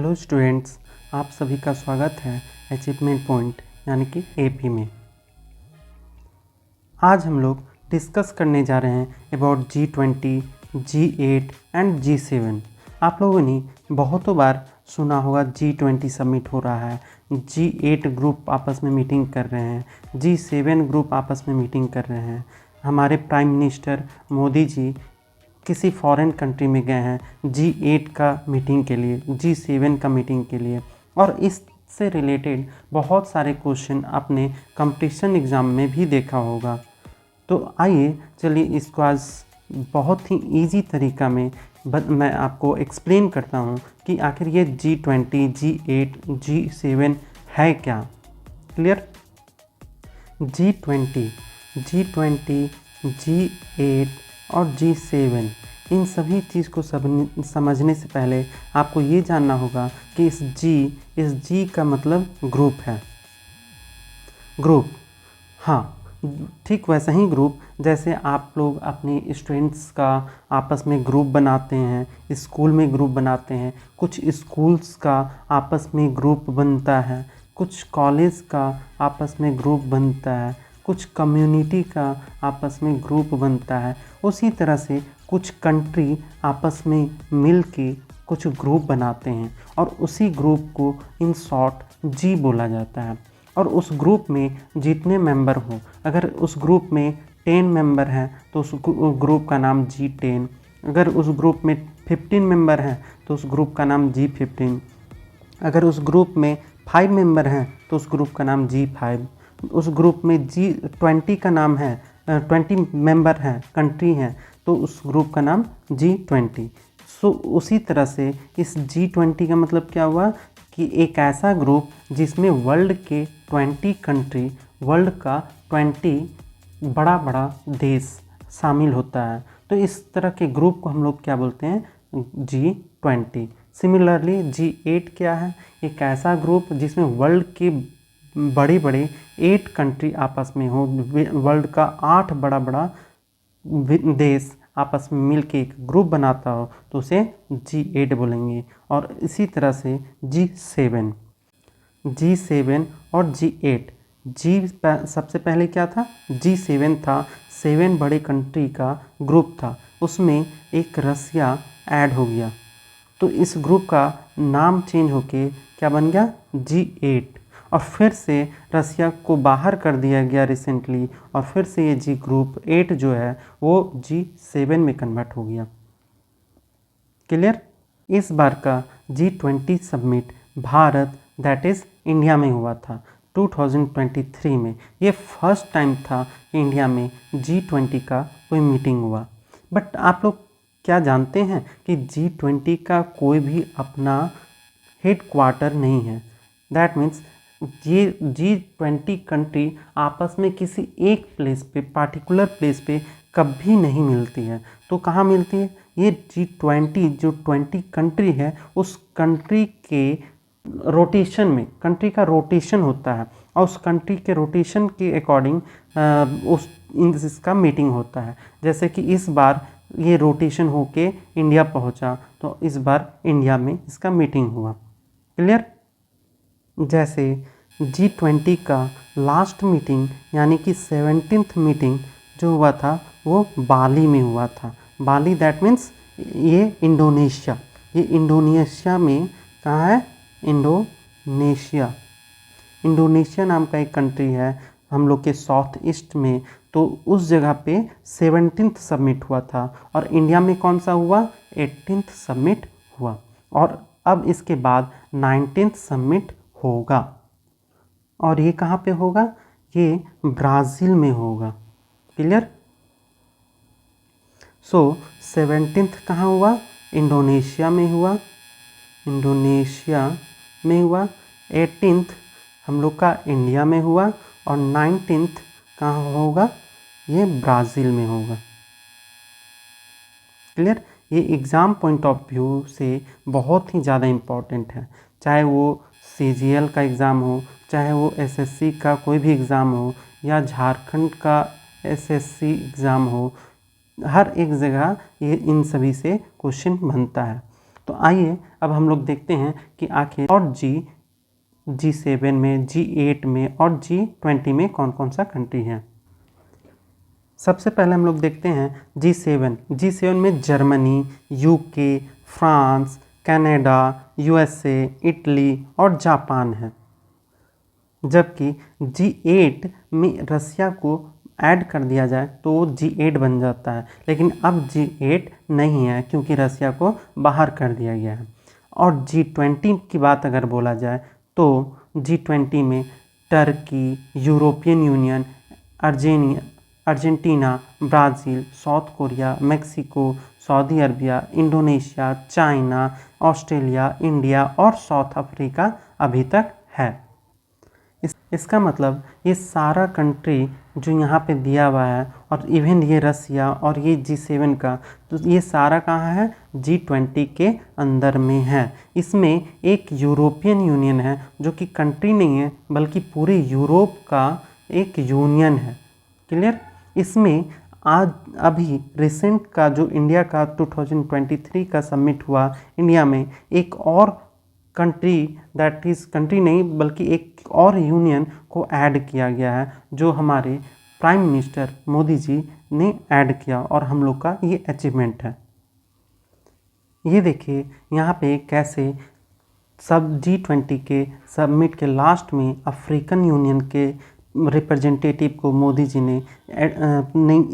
Hello students, आप सभी का स्वागत है अचीवमेंट पॉइंट यानी कि एपी में। आज हम लोग डिस्कस करने जा रहे हैं about G20, G8 and G7। आप लोगों ने बहुतों बार सुना होगा G20 समिट हो रहा है, G8 ग्रुप आपस में मीटिंग कर रहे हैं, G7 ग्रुप आपस में मीटिंग कर रहे हैं। हमारे प्राइम मिनिस्टर मोदी जी किसी फॉरेन कंट्री में गए हैं G8 का मीटिंग के लिए, G7 का मीटिंग के लिए, और इससे रिलेटेड बहुत सारे क्वेश्चन आपने कंपटीशन एग्ज़ाम में भी देखा होगा। तो आइए चलिए इसको आज बहुत ही इजी तरीका में मैं आपको एक्सप्लेन करता हूँ कि आखिर ये G20, G8, G7 है क्या। क्लियर? G20, G8 और G7 इन सभी चीज़ को समझने से पहले आपको ये जानना होगा कि इस G का मतलब ग्रुप है। ग्रुप, हाँ, ठीक वैसा ही ग्रुप जैसे आप लोग अपने स्टूडेंट्स का आपस में ग्रुप बनाते हैं, स्कूल में ग्रुप बनाते हैं, कुछ स्कूल्स का आपस में ग्रुप बनता है, कुछ कॉलेज का आपस में ग्रुप बनता है, कुछ कम्युनिटी का आपस में ग्रुप बनता है। उसी तरह से कुछ कंट्री आपस में मिल के कुछ ग्रुप बनाते हैं और उसी ग्रुप को इन शॉर्ट G बोला जाता है। और उस ग्रुप में जितने मेंबर हों, अगर उस ग्रुप में 10 मेंबर हैं तो उस ग्रुप का नाम G10, अगर उस ग्रुप में 15 मेंबर हैं तो उस ग्रुप का नाम G15, अगर उस ग्रुप में 5 मेंबर हैं तो उस ग्रुप का नाम G5, उस ग्रुप में G20 का नाम है 20 मेंबर हैं, कंट्री हैं, तो उस ग्रुप का नाम G20। सो उसी तरह से इस G20 का मतलब क्या हुआ कि एक ऐसा ग्रुप जिसमें वर्ल्ड के 20 कंट्री, वर्ल्ड का 20 बड़ा बड़ा देश शामिल होता है। तो इस तरह के ग्रुप को हम लोग क्या बोलते हैं? G20। सिमिलरली G8 क्या है? एक ऐसा ग्रुप जिसमें वर्ल्ड के बड़े बड़े 8 कंट्री आपस में हो, वर्ल्ड का 8 बड़ा बड़ा देश आपस में मिलके एक ग्रुप बनाता हो तो उसे G8 बोलेंगे। और इसी तरह से G7 और G8। सबसे पहले क्या था? G7 था, 7 बड़े कंट्री का ग्रुप था, उसमें एक रसिया ऐड हो गया तो इस ग्रुप का नाम चेंज होके क्या बन गया? G8। और फिर से रसिया को बाहर कर दिया गया रिसेंटली, और फिर से ये ग्रुप 8 जो है वो G7 में कन्वर्ट हो गया। क्लियर? इस बार का G20 summit Bharat that is India में हुआ था 2023 में। ये फर्स्ट टाइम था कि इंडिया में G20 का कोई मीटिंग हुआ। बट आप लोग क्या जानते हैं कि G20 का कोई भी अपना हेड क्वार्टर नहीं है। दैट मीन्स ये G20 कंट्री आपस में किसी एक प्लेस पे, पार्टिकुलर प्लेस पे कभी नहीं मिलती है। तो कहाँ मिलती है? ये G20 जो 20 कंट्री है उस कंट्री के रोटेशन में, कंट्री का रोटेशन होता है और उस कंट्री के रोटेशन के अकॉर्डिंग इसका मीटिंग होता है। जैसे कि इस बार ये रोटेशन होके इंडिया पहुंचा तो इस बार इंडिया में इसका मीटिंग हुआ। क्लियर? जैसे G20 का लास्ट मीटिंग यानी कि 17th मीटिंग जो हुआ था वो बाली में हुआ था। बाली दैट मीन्स ये इंडोनेशिया, ये इंडोनेशिया में कहाँ है? इंडोनेशिया नाम का एक कंट्री है हम लोग के साउथ ईस्ट में। तो उस जगह पे 17th समिट हुआ था और इंडिया में कौन सा हुआ? 18th समिट हुआ। और अब इसके बाद 19th समिट होगा। और ये कहाँ पे होगा? ये ब्राज़ील में होगा। क्लियर? सो 17th कहाँ हुआ? इंडोनेशिया में हुआ, 18th हम लोग का इंडिया में हुआ और 19th कहाँ होगा? ये ब्राज़ील में होगा। क्लियर? ये एग्ज़ाम पॉइंट ऑफ व्यू से बहुत ही ज़्यादा इम्पॉर्टेंट है। चाहे वो CGL का एग्ज़ाम हो, चाहे वो SSC का कोई भी एग्ज़ाम हो, या झारखंड का SSC एग्ज़ाम हो, हर एक जगह ये इन सभी से क्वेश्चन बनता है। तो आइए अब हम लोग देखते हैं कि आखिर और G7 में, G8 में और G20 में कौन कौन सा कंट्री है। सबसे पहले हम लोग देखते हैं G7 में Germany, UK, France, Canada, USA, Italy और जापान है। जबकि G8 में रसिया को ऐड कर दिया जाए तो वो G8 बन जाता है, लेकिन अब G8 नहीं है क्योंकि रसिया को बाहर कर दिया गया है। और G20 की बात अगर बोला जाए तो G20 में Turkey, European Union, Argentina, Brazil, South Korea, Mexico, Saudi Arabia, Indonesia, China, Australia, India और साउथ अफ्रीका अभी तक है। इसका मतलब ये सारा कंट्री जो यहाँ पे दिया हुआ है और इवन ये रसिया और ये G7 का, तो ये सारा कहाँ है, G20 के अंदर में है। इसमें एक यूरोपियन यूनियन है जो कि कंट्री नहीं है बल्कि पूरे यूरोप का एक यूनियन है। क्लियर। इसमें आज अभी रिसेंट का जो इंडिया का 2023 का समिट हुआ इंडिया में, एक और कंट्री, दैट इज़ कंट्री नहीं बल्कि एक और यूनियन को ऐड किया गया है जो हमारे प्राइम मिनिस्टर मोदी जी ने ऐड किया और हम लोग का ये अचीवमेंट है। ये देखिए यहाँ पे कैसे सब G20 के समिट के लास्ट में अफ्रीकन यूनियन के रिप्रेजेंटेटिव को मोदी जी ने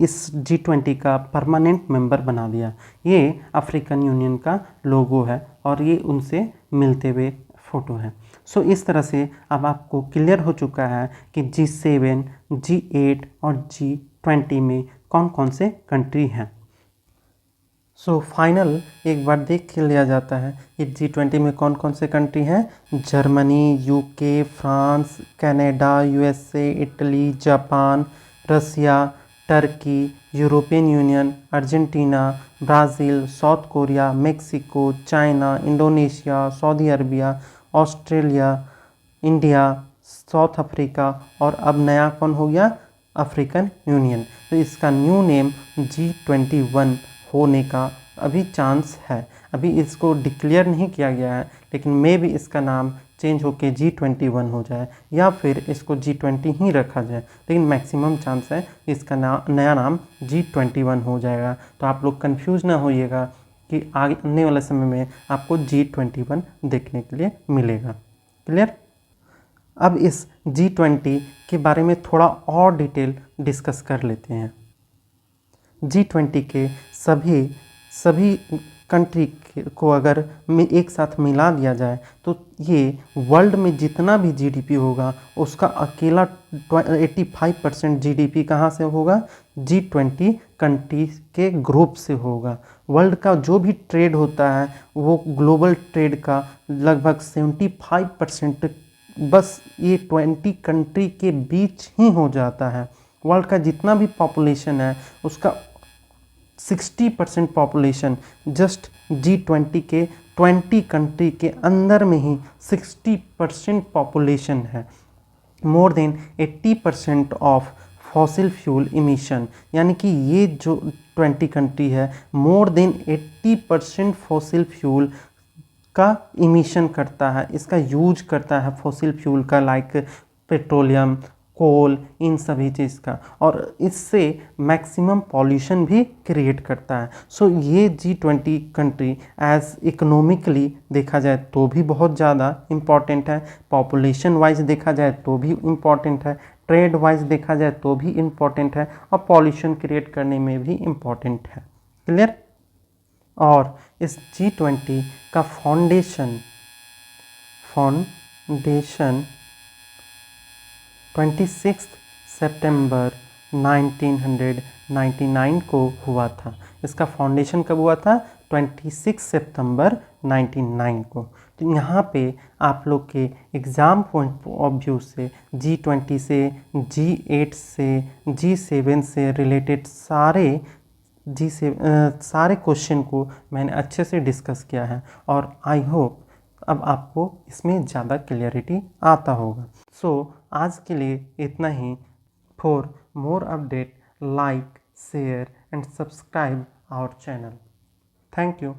इस G20 का परमानेंट मेंबर बना दिया। ये अफ्रीकन यूनियन का लोगो है और ये उनसे मिलते हुए फ़ोटो है। सो इस तरह से अब आपको क्लियर हो चुका है कि G7, G8 और G20 में कौन कौन से कंट्री हैं। सो फाइनल एक बार देख लिया जाता है कि G20 में कौन कौन से कंट्री हैं। Germany, UK, France, Canada, USA, Italy, Japan, Russia, Turkey, European Union, Argentina, Brazil, South Korea, Mexico, China, Indonesia, Saudi Arabia, Australia, India, South Africa और अब नया कौन हो गया, अफ्रीकन यूनियन। तो इसका न्यू नेम G21 होने का अभी चांस है। अभी इसको डिक्लेयर नहीं किया गया है, लेकिन मे भी इसका नाम चेंज होके G21 हो जाए या फिर इसको G20 ही रखा जाए, लेकिन मैक्सिमम चांस है इसका नया नाम G21 हो जाएगा। तो आप लोग कंफ्यूज ना होइएगा कि आने वाले समय में आपको G21 देखने के लिए मिलेगा। क्लियर। अब इस G20 के बारे में थोड़ा और डिटेल डिस्कस कर लेते हैं। G20 के सभी कंट्री को अगर एक साथ मिला दिया जाए तो ये वर्ल्ड में जितना भी जीडीपी होगा उसका अकेला 85% जीडीपी कहाँ से होगा, G20 कंट्री के ग्रुप से होगा। वर्ल्ड का जो भी ट्रेड होता है वो ग्लोबल ट्रेड का लगभग 75% बस ये 20 कंट्री के बीच ही हो जाता है। वर्ल्ड का जितना भी पॉपुलेशन है उसका 60% पॉपुलेशन जस्ट G20 के 20 कंट्री के अंदर में ही 60% पॉपुलेशन है। More than 80% of fossil fuel emission, यानी कि ये जो 20 कंट्री है मोर देन 80% फॉसिल फ्यूल का इमिशन करता है, इसका यूज करता है फॉसिल फ्यूल का, लाइक पेट्रोलियम, कोल, इन सभी चीज़ का, और इससे मैक्सिमम पॉल्यूशन भी क्रिएट करता है। सो ये G20 कंट्री एज इकोनॉमिकली देखा जाए तो भी बहुत ज़्यादा इम्पॉर्टेंट है, पॉपुलेशन वाइज देखा जाए तो भी इम्पॉर्टेंट है, ट्रेड वाइज देखा जाए तो भी इम्पॉर्टेंट है और पॉल्यूशन क्रिएट करने में भी इम्पॉर्टेंट है। क्लियर। और इस G20 का फाउंडेशन 26 सितंबर 1999 को हुआ था। इसका फाउंडेशन कब हुआ था, 26 सितंबर 1999 को। तो यहाँ पे आप लोग के एग्ज़ाम पॉइंट ऑफ व्यू से G20 से, G8 से, G7 से रिलेटेड सारे क्वेश्चन को मैंने अच्छे से डिस्कस किया है और आई होप अब आपको इसमें ज़्यादा क्लियरिटी आता होगा। सो आज के लिए इतना ही। For more update like, share and subscribe our channel. Thank you.